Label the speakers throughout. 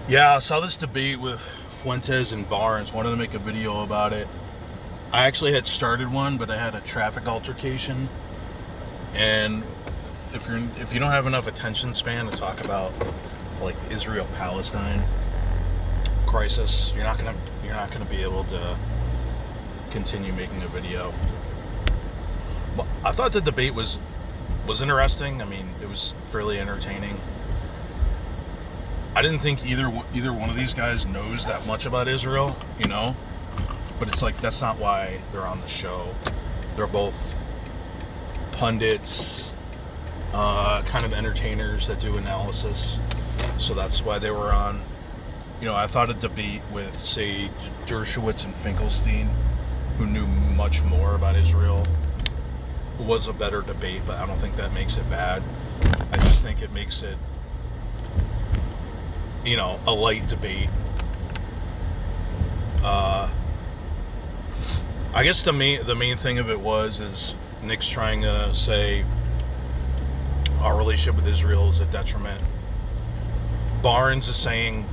Speaker 1: Yeah, I saw this debate with Fuentes and Barnes. Wanted to make a video about it. I actually had started one, but I had a traffic altercation. And if you don't have enough attention span to talk about like Israel-Palestine crisis, you're not gonna be able to continue making a video. But I thought the debate was interesting. I mean, it was fairly entertaining. I didn't think either one of these guys knows that much about Israel, but it's like that's not why they're on the show. They're both pundits, kind of entertainers that do analysis, so that's why they were on. I thought a debate with, say, Dershowitz and Finkelstein, who knew much more about Israel, was a better debate, but I don't think that makes it bad. I just think it makes it a light debate. I guess the main thing of it is Nick's trying to say our relationship with Israel is a detriment. Barnes is saying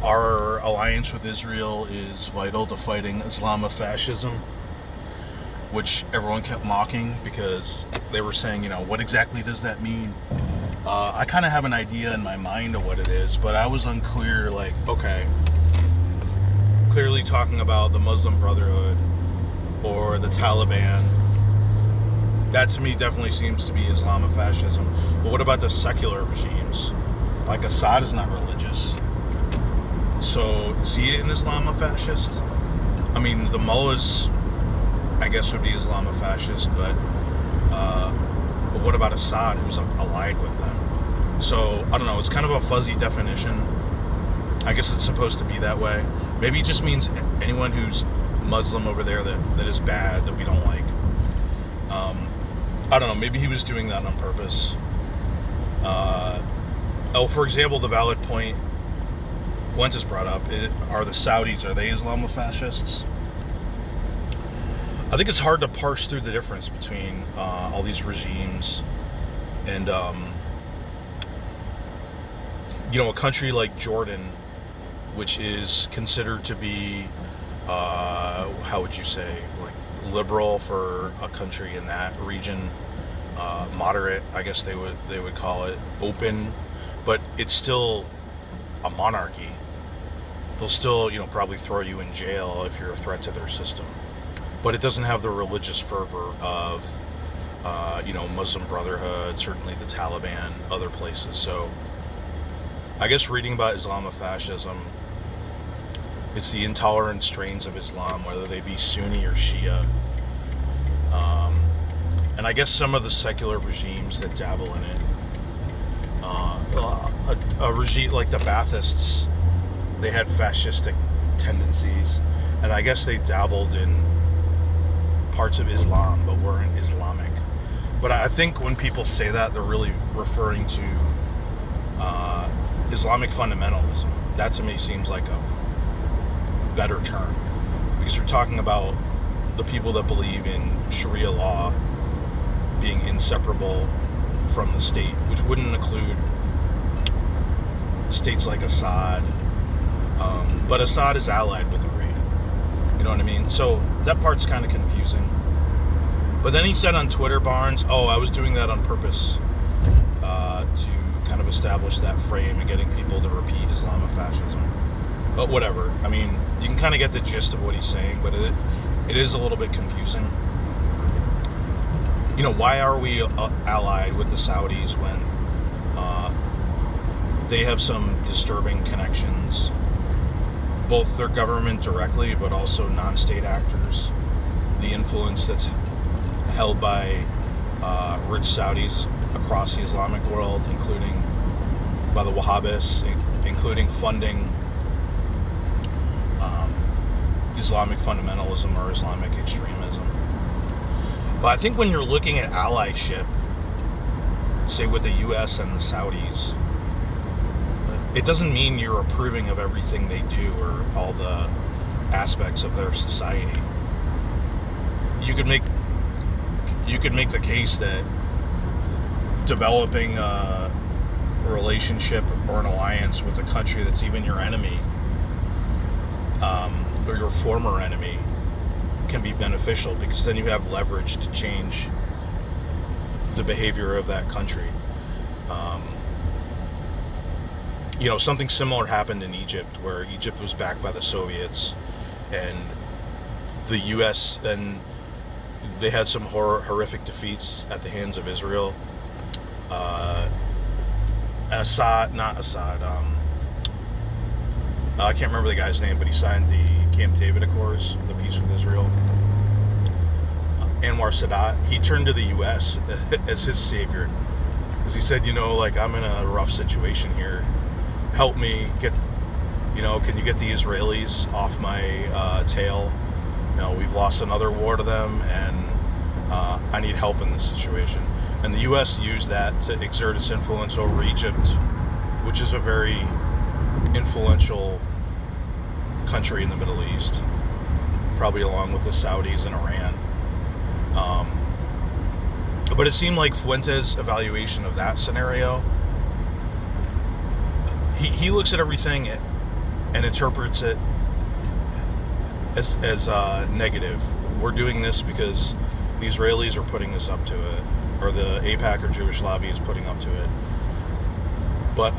Speaker 1: our alliance with Israel is vital to fighting Islamofascism, which everyone kept mocking because they were saying, what exactly does that mean? I kind of have an idea in my mind of what it is, but I was unclear, okay, clearly talking about the Muslim Brotherhood or the Taliban. That to me definitely seems to be Islamofascism. But what about the secular regimes? Like Assad is not religious. So is he an Islamofascist? I mean, the mullahs, I guess, would be Islamofascist, but what about Assad, who's allied with them? So, I don't know, it's kind of a fuzzy definition. I guess it's supposed to be that way. Maybe it just means anyone who's Muslim over there that is bad, that we don't like. I don't know, maybe he was doing that on purpose. For example, the valid point Fuentes brought up, are the Saudis, are they Islamofascists? I think it's hard to parse through the difference between all these regimes and, a country like Jordan, which is considered to be, how would you say, like liberal for a country in that region, moderate, I guess they would call it, open, but it's still a monarchy. They'll still, probably throw you in jail if you're a threat to their system. But it doesn't have the religious fervor of, Muslim Brotherhood, certainly the Taliban, other places. So I guess reading about Islamofascism, it's the intolerant strains of Islam, whether they be Sunni or Shia. And I guess some of the secular regimes that dabble in it, a regime like the Baathists, they had fascistic tendencies, and I guess they dabbled in parts of Islam but weren't Islamic. But I think when people say that, they're really referring to Islamic fundamentalism. That to me seems like a better term, because you're talking about the people that believe in Sharia law being inseparable from the state, which wouldn't include states like Assad, but Assad is allied with Iran. You know what I mean? So that part's kind of confusing. But then he said on Twitter, Barnes, I was doing that on purpose to kind of establish that frame and getting people to repeat Islamofascism. But whatever. I mean, you can kind of get the gist of what he's saying, but it is a little bit confusing. Why are we allied with the Saudis when they have some disturbing connections, both their government directly, but also non-state actors, the influence that's held by rich Saudis across the Islamic world, including by the Wahhabists, including funding Islamic fundamentalism or Islamic extremism. But I think when you're looking at allyship, say with the US and the Saudis, it doesn't mean you're approving of everything they do or all the aspects of their society. You could make the case that developing a relationship or an alliance with a country that's even your enemy, or your former enemy, can be beneficial, because then you have leverage to change the behavior of that country. Something similar happened in Egypt, where Egypt was backed by the Soviets, and the U.S. and they had some horrific defeats at the hands of Israel. I can't remember the guy's name, but he signed the Camp David Accords, the peace with Israel. Anwar Sadat, he turned to the U.S. as his savior, because he said, I'm in a rough situation here. Help me get, can you get the Israelis off my tail? We've lost another war to them, and I need help in this situation. And the U.S. used that to exert its influence over Egypt, which is a very influential country in the Middle East, probably along with the Saudis and Iran. But it seemed like Fuentes' evaluation of that scenario, he looks at everything and interprets it as negative. We're doing this because the Israelis are putting us up to it, or the AIPAC or Jewish lobby is putting up to it. But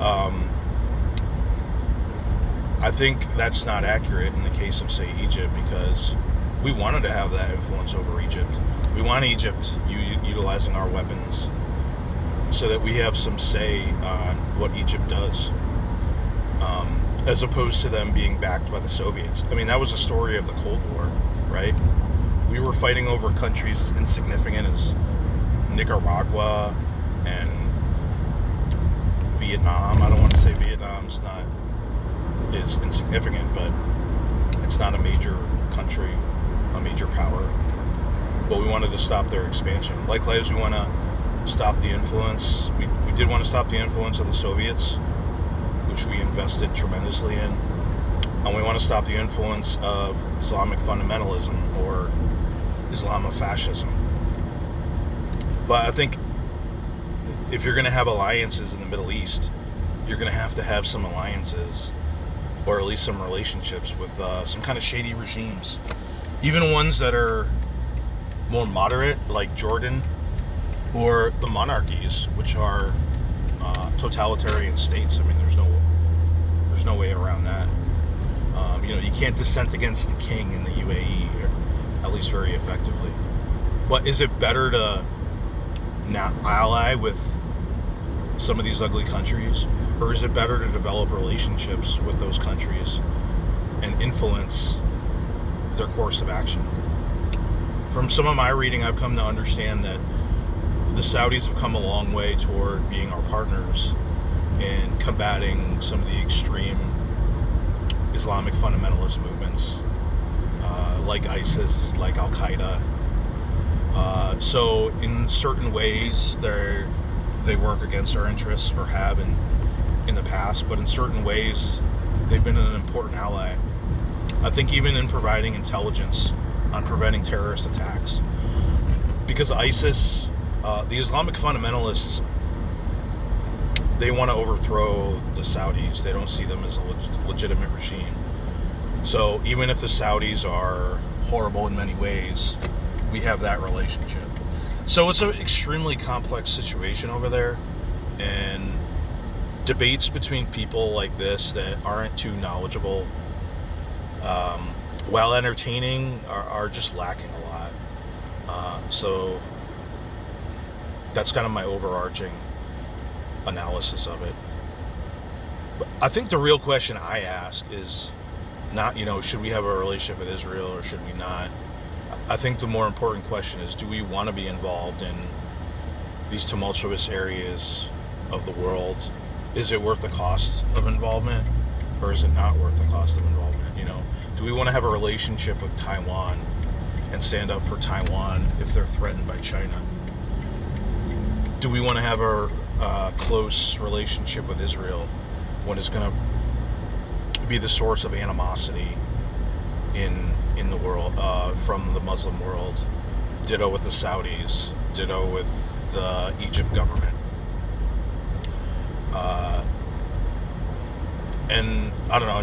Speaker 1: I think that's not accurate in the case of, say, Egypt, because we wanted to have that influence over Egypt. We want Egypt utilizing our weapons so that we have some say on what Egypt does, as opposed to them being backed by the Soviets. I mean, that was a story of the Cold War, right? We were fighting over countries as insignificant as Nicaragua and Vietnam. I don't want to say Vietnam's not is insignificant, but it's not a major country, a major power. But we wanted to stop their expansion. Likewise, we want to stop the influence. We did want to stop the influence of the Soviets, which we invested tremendously in. And we want to stop the influence of Islamic fundamentalism, or Islamofascism. But I think if you're going to have alliances in the Middle East, you're going to have some alliances, or at least some relationships with some kind of shady regimes. Even ones that are more moderate, like Jordan, or the monarchies, which are totalitarian states. I mean, there's no way around that. You can't dissent against the king in the UAE, or at least very effectively. But is it better to not ally with some of these ugly countries, or is it better to develop relationships with those countries and influence their course of action? From some of my reading, I've come to understand that the Saudis have come a long way toward being our partners in combating some of the extreme Islamic fundamentalist movements, like ISIS, like Al-Qaeda. So in certain ways, they work against our interests, or have in the past, but in certain ways, they've been an important ally. I think even in providing intelligence on preventing terrorist attacks. Because ISIS, the Islamic fundamentalists, they want to overthrow the Saudis. They don't see them as a legitimate regime. So even if the Saudis are horrible in many ways, we have that relationship. So it's an extremely complex situation over there, and debates between people like this that aren't too knowledgeable, while entertaining, are just lacking a lot. So that's kind of my overarching analysis of it. But I think the real question I ask is not, should we have a relationship with Israel or should we not? I think the more important question is, do we want to be involved in these tumultuous areas of the world? Is it worth the cost of involvement, or is it not worth the cost of involvement? Do we want to have a relationship with Taiwan and stand up for Taiwan if they're threatened by China? Do we want to have a close relationship with Israel when it's going to be the source of animosity in the world, from the Muslim world? Ditto with the Saudis, ditto with the Egypt government. And I don't know,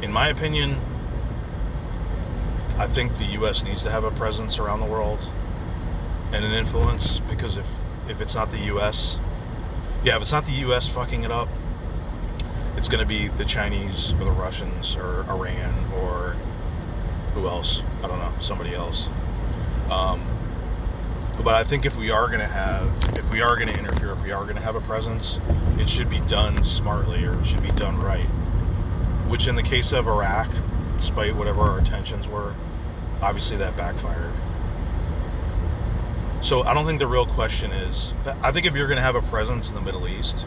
Speaker 1: in my opinion, I think the U.S. needs to have a presence around the world and an influence, because if it's not the U.S., if it's not the U.S. fucking it up, it's going to be the Chinese or the Russians or Iran or who else? I don't know, somebody else. But I think if we are going to interfere, if we are going to have a presence, it should be done smartly, or it should be done right. Which in the case of Iraq, despite whatever our intentions were, obviously that backfired. So I don't think the real question is, I think if you're going to have a presence in the Middle East,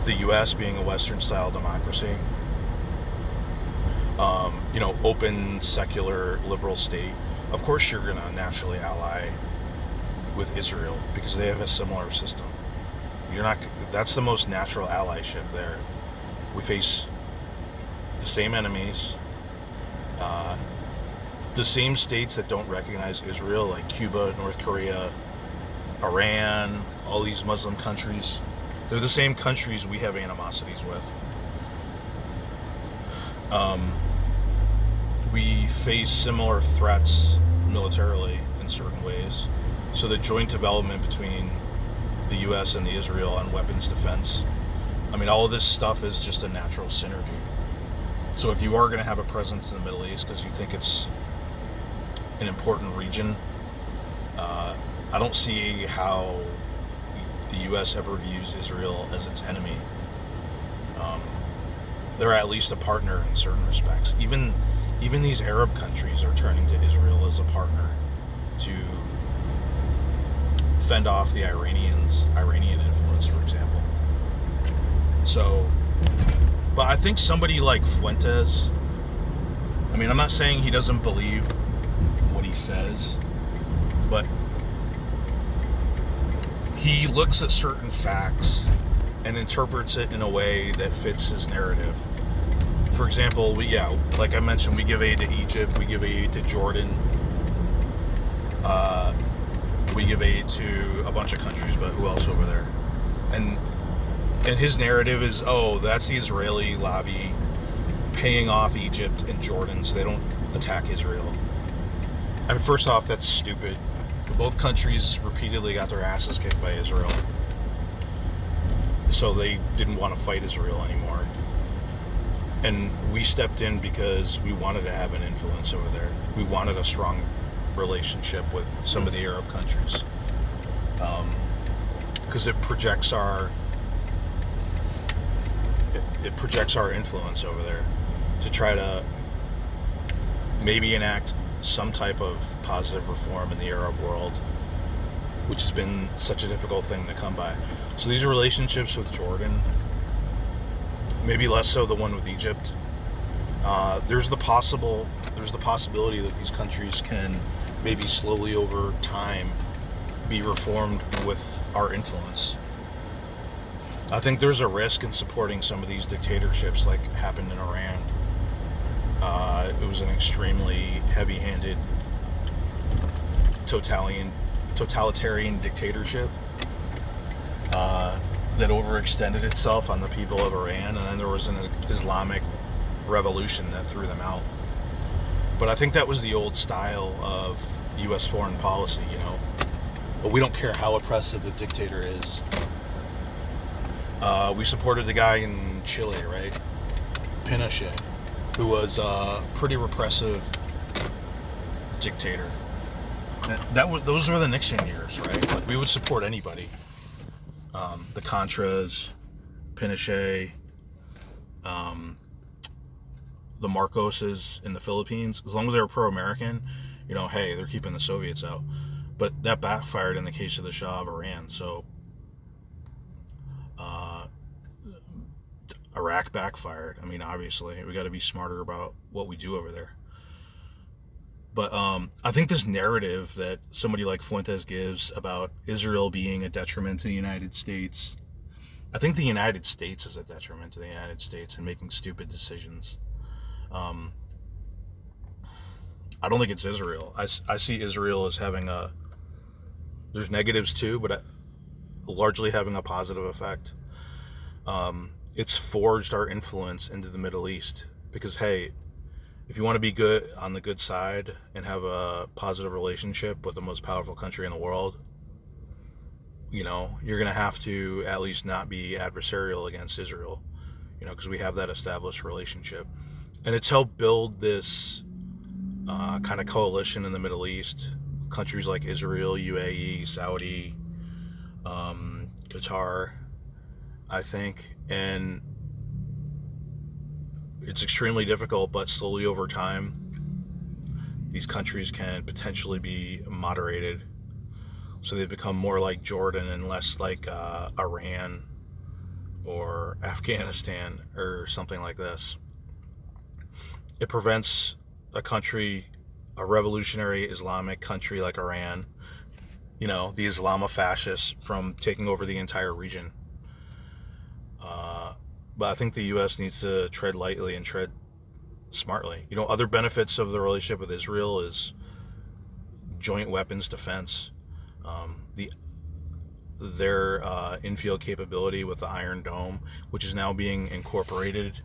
Speaker 1: the U.S. being a Western-style democracy, open, secular, liberal state, of course you're going to naturally ally with Israel because they have a similar system. That's the most natural allyship there. We face the same enemies, the same states that don't recognize Israel, like Cuba, North Korea, Iran, all these Muslim countries. They're the same countries we have animosities with. We face similar threats militarily in certain ways. So the joint development between the U.S. and the Israel on weapons defense, all of this stuff is just a natural synergy. So if you are going to have a presence in the Middle East because you think it's an important region, I don't see how the U.S. ever views Israel as its enemy. They're at least a partner in certain respects. Even these Arab countries are turning to Israel as a partner to fend off the Iranian influence, for example. So, but I think somebody like Fuentes, I'm not saying he doesn't believe what he says, but he looks at certain facts and interprets it in a way that fits his narrative. For example, like I mentioned, we give aid to Egypt, we give aid to Jordan, we give aid to a bunch of countries, but who else over there? And his narrative is, that's the Israeli lobby paying off Egypt and Jordan so they don't attack Israel. First off, that's stupid. Both countries repeatedly got their asses kicked by Israel, so they didn't want to fight Israel anymore. And we stepped in because we wanted to have an influence over there. We wanted a strong relationship with some of the Arab countries, because it projects our influence over there to try to maybe enact some type of positive reform in the Arab world, which has been such a difficult thing to come by. So these relationships with Jordan, maybe less so the one with Egypt, there's the possibility that these countries can maybe slowly over time be reformed with our influence. I think there's a risk in supporting some of these dictatorships like happened in Iran. It was an extremely heavy-handed totalitarian dictatorship that overextended itself on the people of Iran, and then there was an Islamic revolution that threw them out. But I think that was the old style of U.S. foreign policy, But we don't care how oppressive the dictator is. We supported the guy in Chile, right? Pinochet, who was a pretty repressive dictator. Those were the Nixon years, right? Like, we would support anybody. The Contras, Pinochet, the Marcoses in the Philippines, as long as they were pro-American, hey, they're keeping the Soviets out. But that backfired in the case of the Shah of Iran. So Iraq backfired. Obviously, we got to be smarter about what we do over there. But I think this narrative that somebody like Fuentes gives about Israel being a detriment to the United States, I think the United States is a detriment to the United States and making stupid decisions. I don't think it's Israel. I see Israel as having there's negatives too, but largely having a positive effect. It's forged our influence into the Middle East because, hey, if you want to be good on the good side and have a positive relationship with the most powerful country in the world, you're going to have to at least not be adversarial against Israel, because we have that established relationship. And it's helped build this kind of coalition in the Middle East. Countries like Israel, UAE, Saudi, Qatar, I think. And it's extremely difficult, but slowly over time, these countries can potentially be moderated. So they become more like Jordan and less like Iran or Afghanistan or something like this. It prevents a revolutionary Islamic country like Iran, the Islamofascists, from taking over the entire region. But I think the U.S. needs to tread lightly and tread smartly. Other benefits of the relationship with Israel is joint weapons defense. Their infield capability with the Iron Dome, which is now being incorporated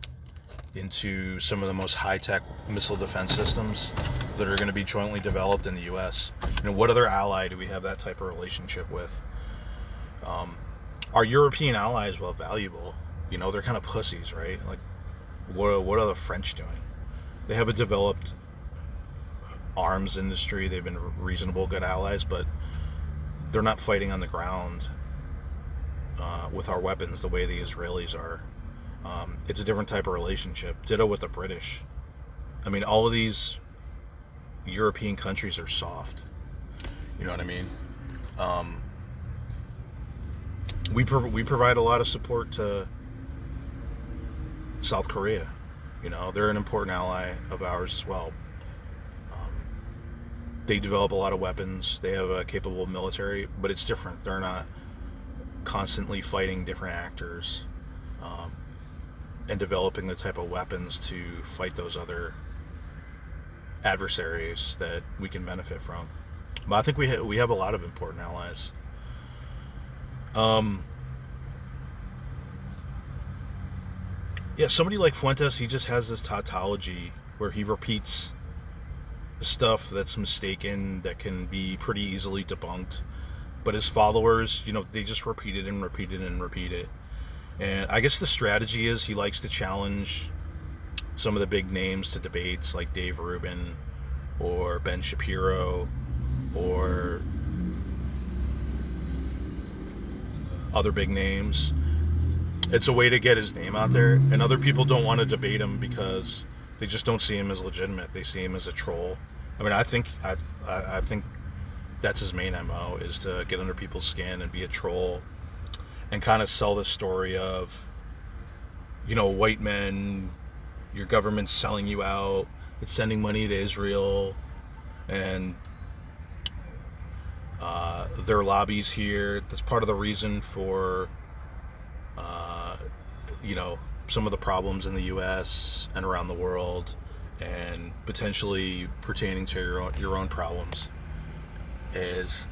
Speaker 1: into some of the most high-tech missile defense systems that are going to be jointly developed in the U.S. What other ally do we have that type of relationship with? Our European allies, while valuable, they're kind of pussies, right? Like, what are the French doing? They have a developed arms industry. They've been reasonable, good allies, but they're not fighting on the ground with our weapons the way the Israelis are. It's a different type of relationship. Ditto with the British. All of these European countries are soft. You know what I mean? We provide a lot of support to South Korea. They're an important ally of ours as well. They develop a lot of weapons. They have a capable military, but it's different. They're not constantly fighting different actors and developing the type of weapons to fight those other adversaries that we can benefit from. But I think we have a lot of important allies. Somebody like Fuentes, he just has this tautology where he repeats stuff that's mistaken, that can be pretty easily debunked. But his followers, they just repeat it and repeat it and repeat it. And I guess the strategy is he likes to challenge some of the big names to debates, like Dave Rubin or Ben Shapiro or other big names. It's a way to get his name out there, and other people don't want to debate him because they just don't see him as legitimate. They see him as a troll. I think that's his main MO, is to get under people's skin and be a troll and kind of sell the story of, white men, your government's selling you out, it's sending money to Israel, and their lobbies here. That's part of the reason for some of the problems in the U.S. and around the world, and potentially pertaining to your own problems, is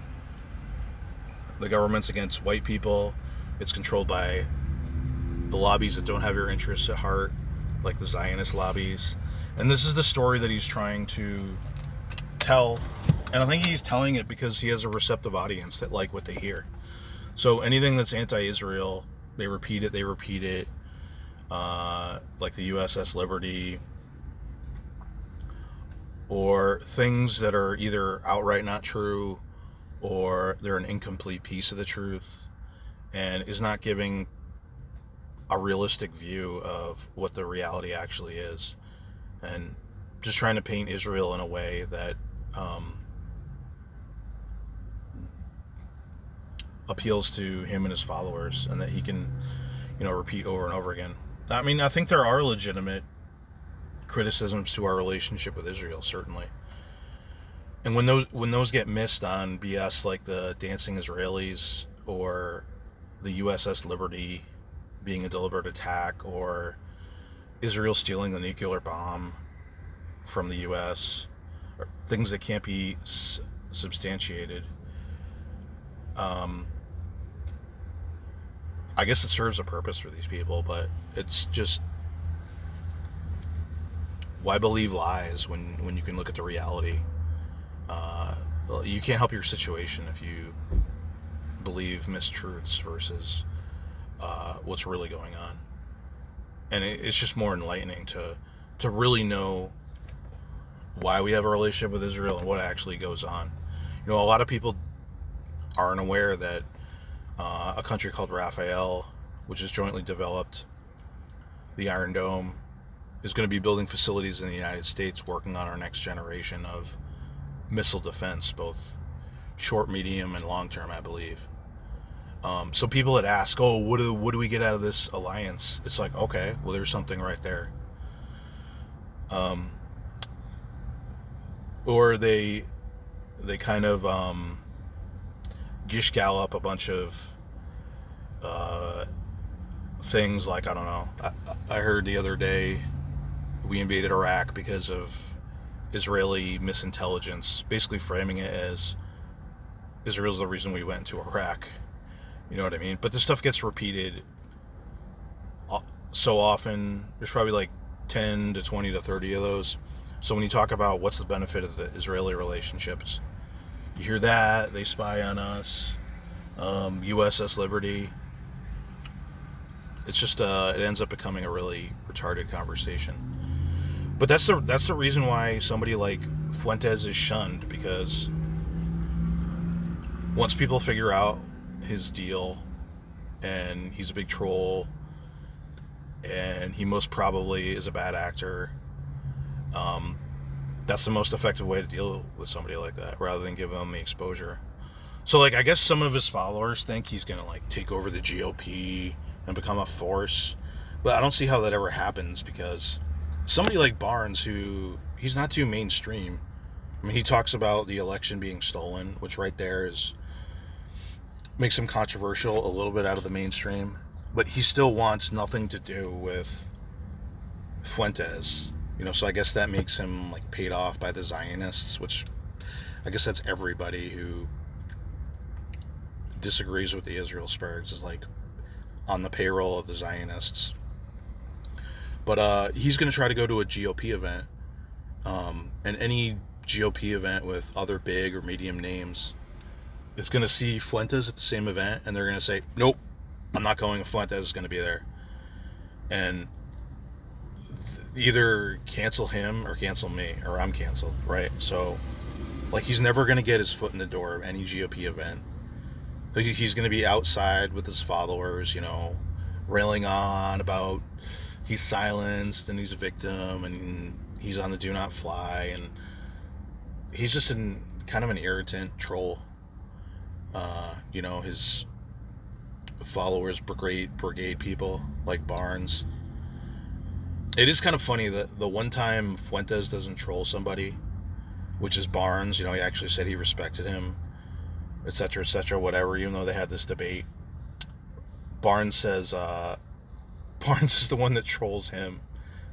Speaker 1: the government's against white people. It's controlled by the lobbies that don't have your interests at heart, like the Zionist lobbies. And this is the story that he's trying to tell, and I think he's telling it because he has a receptive audience that like what they hear. So anything that's anti-Israel, they repeat it. Like the USS Liberty, or things that are either outright not true or they're an incomplete piece of the truth and is not giving a realistic view of what the reality actually is, and just trying to paint Israel in a way that appeals to him and his followers, and that he can repeat over and over again. I think there are legitimate criticisms to our relationship with Israel, certainly. And when those get missed on BS like the dancing Israelis, or the USS Liberty being a deliberate attack, or Israel stealing the nuclear bomb from the US, or things that can't be substantiated, I guess it serves a purpose for these people, but it's just, why believe lies when you can look at the reality? Uh, you can't help your situation if you believe mistruths versus what's really going on. And it's just more enlightening to really know why we have a relationship with Israel and what actually goes on. You know, a lot of people aren't aware that a country called Rafael, which has jointly developed the Iron Dome, is going to be building facilities in the United States working on our next generation of missile defense, both short, medium, and long term, I believe. So people that ask, oh, what do we get out of this alliance? It's like, okay, well, there's something right there. Or they kind of gish gallop a bunch of things like, I don't know. I heard the other day we invaded Iraq because of Israeli misintelligence, basically framing it as Israel's the reason we went into Iraq. You know what I mean? But this stuff gets repeated so often. There's probably like 10 to 20 to 30 of those. So when you talk about what's the benefit of the Israeli relationships, you hear that they spy on us, USS Liberty. It's just it ends up becoming a really retarded conversation. But that's the reason why somebody like Fuentes is shunned, because once people figure out his deal, and he's a big troll, and he most probably is a bad actor, that's the most effective way to deal with somebody like that, rather than give them the exposure. So, like, I guess some of his followers think he's gonna like take over the GOP and become a force, but I don't see how that ever happens, because somebody like Barnes, who he's not too mainstream. I mean, he talks about the election being stolen, which right there makes him controversial, a little bit out of the mainstream, but he still wants nothing to do with Fuentes. You know, so I guess that makes him like paid off by the Zionists, which I guess that's everybody who disagrees with the Israel Sparks is like on the payroll of the Zionists. But he's going to try to go to a GOP event, and any GOP event with other big or medium names is going to see Fuentes at the same event, and they're going to say, nope, I'm not going. Fuentes is going to be there. And either cancel him or cancel me, or I'm canceled, right? So, like, he's never going to get his foot in the door of any GOP event. He's going to be outside with his followers, you know, railing on about he's silenced and he's a victim and he's on the do not fly, and he's just kind of an irritant troll. You know, his followers, brigade people like Barnes. It is kind of funny that the one time Fuentes doesn't troll somebody, which is Barnes, you know, he actually said he respected him, etc., whatever, even though they had this debate. Barnes says, Barnes is the one that trolls him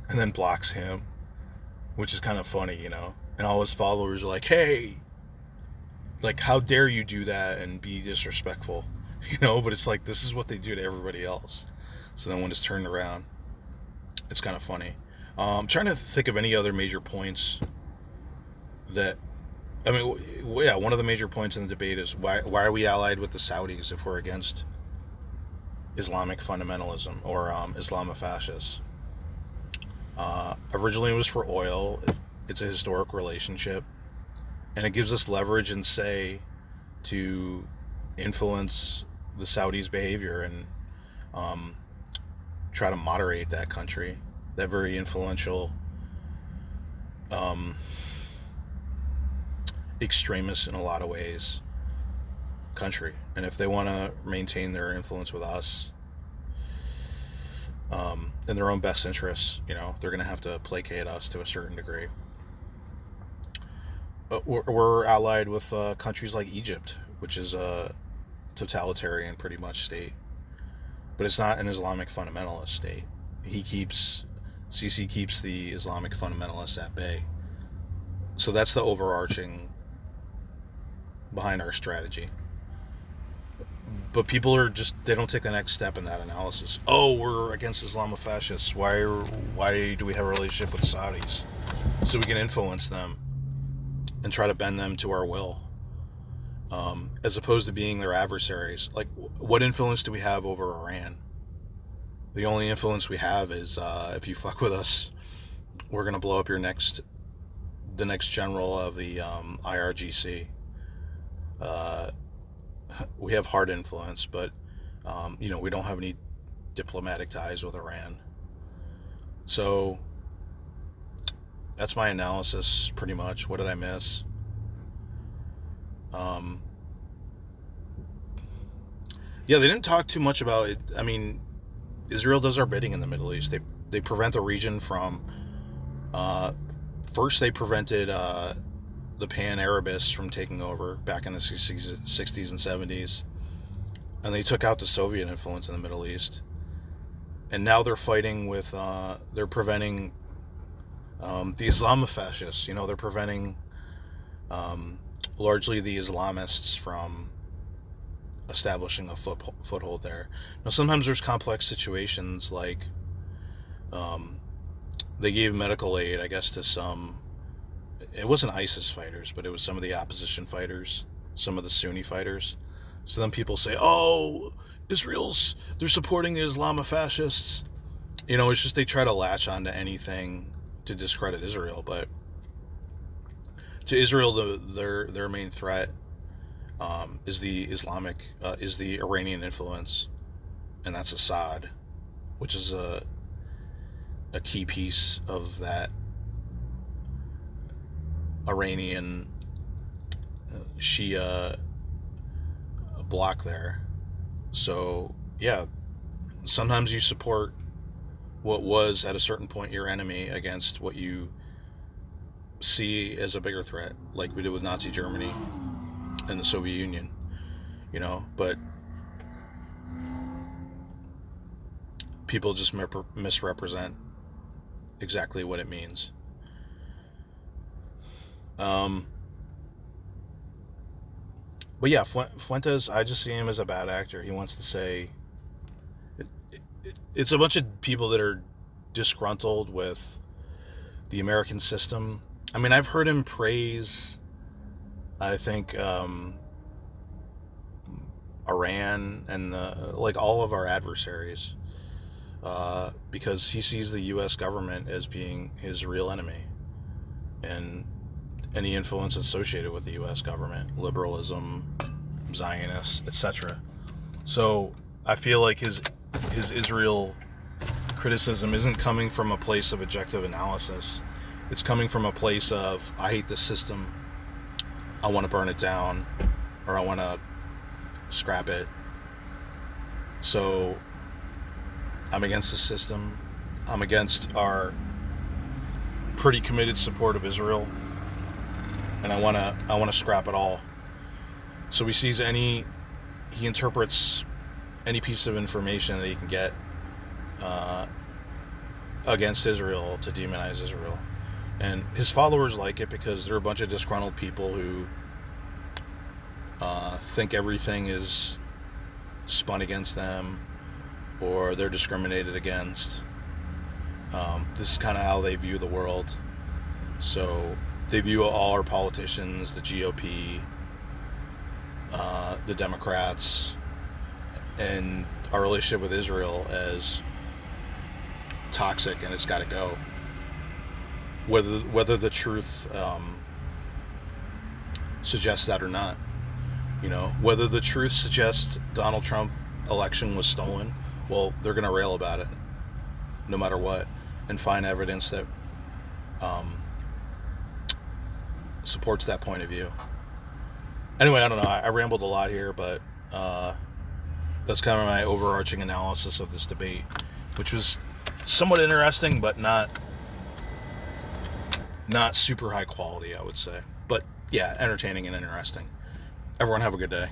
Speaker 1: and then blocks him, which is kind of funny, you know. And all his followers are like, hey, like, how dare you do that and be disrespectful, you know. But it's like, this is what they do to everybody else. So then when it's turned around, it's kind of funny. I'm trying to think of any other major points that, I mean, yeah, one of the major points in the debate is why are we allied with the Saudis if we're against Islamic fundamentalism or Islamofascists? Originally it was for oil. It's a historic relationship, and it gives us leverage and say to influence the Saudis' behavior and try to moderate that country, that very influential extremist in a lot of ways country. And if they want to maintain their influence with us in their own best interests, you know, they're going to have to placate us to a certain degree. We're allied with countries like Egypt, which is a totalitarian pretty much state, but it's not an Islamic fundamentalist state. Sisi keeps the Islamic fundamentalists at bay. So that's the overarching behind our strategy. But people are just, they don't take the next step in that analysis. Oh, we're against Islamofascists. Why do we have a relationship with Saudis? So we can influence them and try to bend them to our will, as opposed to being their adversaries. Like, what influence do we have over Iran? The only influence we have is, if you fuck with us, we're going to blow up the next general of the IRGC. We have hard influence, but we don't have any diplomatic ties with Iran. So that's my analysis, pretty much. What did I miss? Yeah, they didn't talk too much about it. I mean, Israel does our bidding in the Middle East. They prevent the region from. First, they prevented the Pan-Arabists from taking over back in the 60s and 70s. And they took out the Soviet influence in the Middle East. And now they're fighting with, they're preventing the Islamofascists. They're preventing largely the Islamists from establishing a foothold there. Now, sometimes there's complex situations, like they gave medical aid, I guess, to some. It wasn't ISIS fighters, but it was some of the opposition fighters, some of the Sunni fighters. So then people say, oh, they're supporting the Islamofascists. It's just they try to latch onto anything to discredit Israel. But to Israel, their main threat is the Iranian influence, and that's Assad, which is a key piece of that Iranian Shia block there. So yeah, sometimes you support what was at a certain point your enemy against what you see as a bigger threat, like we did with Nazi Germany and the Soviet Union, but people just misrepresent exactly what it means. But yeah, Fuentes, I just see him as a bad actor. He wants to say it's a bunch of people that are disgruntled with the American system. I mean, I've heard him praise, I think, Iran and all of our adversaries, because he sees the U.S. government as being his real enemy, and any influence associated with the U.S. government, liberalism, Zionists, etc. So I feel like his Israel criticism isn't coming from a place of objective analysis. It's coming from a place of, I hate this system, I want to burn it down, or I want to scrap it. So I'm against the system. I'm against our pretty committed support of Israel, and I want to scrap it all. So he interprets any piece of information that he can get against Israel to demonize Israel. And his followers like it because they're a bunch of disgruntled people who think everything is spun against them, or they're discriminated against. This is kind of how they view the world. So they view all our politicians, the GOP, the Democrats, and our relationship with Israel as toxic, and it's got to go. Whether the truth suggests that or not. Whether the truth suggests Donald Trump election was stolen, well, they're going to rail about it no matter what, and find evidence that supports that point of view. Anyway, I don't know. I rambled a lot here, but that's kind of my overarching analysis of this debate, which was somewhat interesting, but not super high quality, I would say. But yeah, entertaining and interesting. Everyone have a good day.